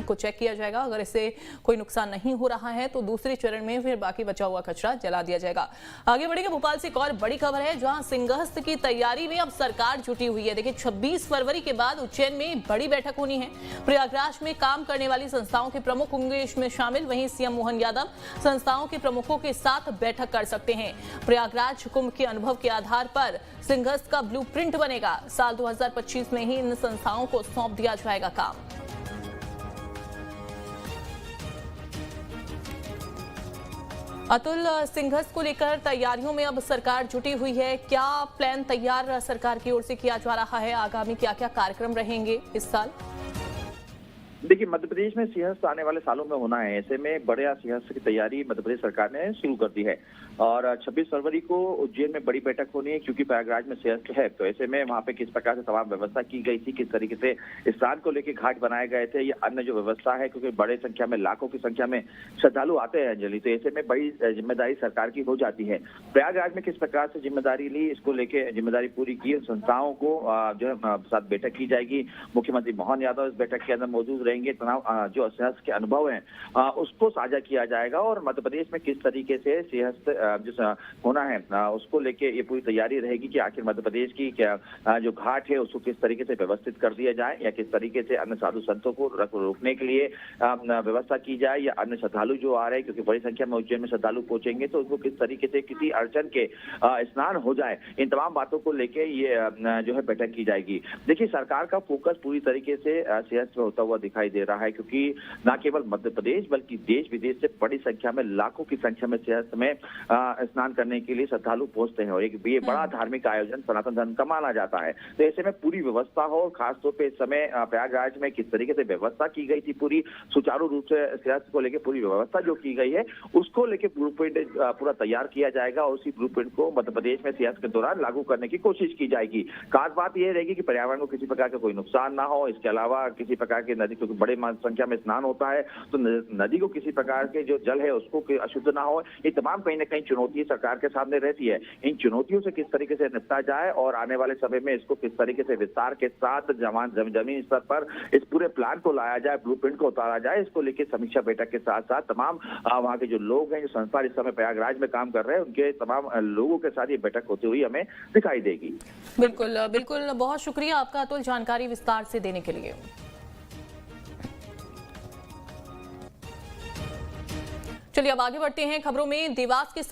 को चेक किया जाएगा। अगर इससे कोई नुकसान नहीं हो रहा है तो दूसरे चरण में फिर बाकी बचा हुआ कचरा जला दिया जाएगा। आगे बढ़ेंगे, भोपाल से एक और बड़ी खबर है जहां सिंहस्थ की तैयारी में अब सरकार जुटी हुई है। देखिए 26 फरवरी के बाद उज्जैन में बड़ी बैठक होनी है। प्रयागराज में काम करने वाली संस्थाओं के प्रमुख होंगे इसमें शामिल। वहीं सीएम मोहन यादव संस्थाओं के प्रमुखों के साथ बैठक कर सकते हैं। प्रयागराज कुंभ के अनुभव के आधार पर सिंहस्थ का ब्लूप्रिंट बनेगा। साल 2025 में ही इन संस्थाओं को सौंप दिया जाएगा काम। अतुल, सिंहस्थ को लेकर तैयारियों में अब सरकार जुटी हुई है। क्या प्लान तैयार सरकार की ओर से किया जा रहा है? आगामी क्या क्या कार्यक्रम रहेंगे इस साल? देखिए, मध्य प्रदेश में सिंहस्थ आने वाले सालों में होना है। ऐसे में बड़े सिंहस्थ की तैयारी मध्य प्रदेश सरकार ने शुरू कर दी है और 26 फरवरी को उज्जैन में बड़ी बैठक होनी है क्योंकि प्रयागराज में सिंहस्थ है। तो ऐसे में वहां पे किस प्रकार से तमाम व्यवस्था की गई थी, किस तरीके से स्नान को लेकर घाट बनाए गए थे, या अन्य जो व्यवस्था है, क्योंकि बड़े संख्या में लाखों की संख्या में श्रद्धालु आते हैं अंजलि। तो ऐसे में बड़ी जिम्मेदारी सरकार की हो जाती है। प्रयागराज में किस प्रकार से जिम्मेदारी ली, इसको लेकर जिम्मेदारी पूरी की। उन संस्थाओं को जो है साथ बैठक की जाएगी। मुख्यमंत्री मोहन यादव इस बैठक के अंदर मौजूद रहेंगे। तनाव जो सिंहस्थ के अनुभव हैं उसको साझा किया जाएगा और मध्य प्रदेश में किस तरीके से सिंहस्थ जो होना है उसको लेके ये पूरी तैयारी रहेगी कि आखिर मध्य प्रदेश की क्या जो घाट है उसको किस तरीके से व्यवस्थित कर दिया जाए, या किस तरीके से अन्य साधु संतों को रोकने के लिए व्यवस्था की जाए, या अन्य श्रद्धालु जो आ रहे हैं क्योंकि बड़ी संख्या में उज्जैन में श्रद्धालु पहुंचेंगे तो उनको किस तरीके से किसी अड़चन के स्नान हो जाए। इन तमाम बातों को लेके ये जो है बैठक की जाएगी। देखिए, सरकार का फोकस पूरी तरीके से सिंहस्थ में होता हुआ दिखाई दे रहा है क्योंकि न केवल मध्य प्रदेश बल्कि देश विदेश से बड़ी संख्या में, लाखों की संख्या में सिंहस्थ में स्नान करने के लिए श्रद्धालु पहुंचते हैं और एक ये बड़ा धार्मिक आयोजन सनातन धर्म का माना जाता है। तो ऐसे में पूरी व्यवस्था हो, खासतौर पे इस समय प्रयागराज में किस तरीके से व्यवस्था की गई थी, पूरी सुचारू रूप से सिंहस्थ को लेकर पूरी व्यवस्था जो की गई है उसको लेकर ब्लूप्रिंट पूरा तैयार किया जाएगा और उसी ब्लूप्रिंट को मध्य प्रदेश में सिंहस्थ के दौरान लागू करने की कोशिश की जाएगी। खास बात यह रहेगी कि पर्यावरण को किसी प्रकार का कोई नुकसान ना हो। इसके अलावा किसी प्रकार की नदी, क्योंकि बड़े संख्या में स्नान होता है तो नदी को किसी प्रकार के जो जल है उसको अशुद्ध ना हो। ये तमाम कहीं ना कहीं चुनौती सरकार के सामने रहती है। इन चुनौतियों से किस तरीके से निपटा जाए और आने वाले समय में इसको किस तरीके से विस्तार के साथ जमीन स्तर पर इस पूरे प्लान को लाया जाए, ब्लूप्रिंट को उतारा जाए, इसको लेकर समीक्षा बैठक के साथ साथ तमाम वहाँ के जो लोग हैं, जो संस्था इस समय प्रयागराज में काम कर रहे हैं, उनके तमाम लोगों के साथ ये बैठक होती हुई हमें दिखाई देगी। बिल्कुल बिल्कुल, बहुत शुक्रिया आपका अतुल, जानकारी विस्तार से देने के लिए। चलिए अब आगे बढ़ते हैं खबरों में। देवास के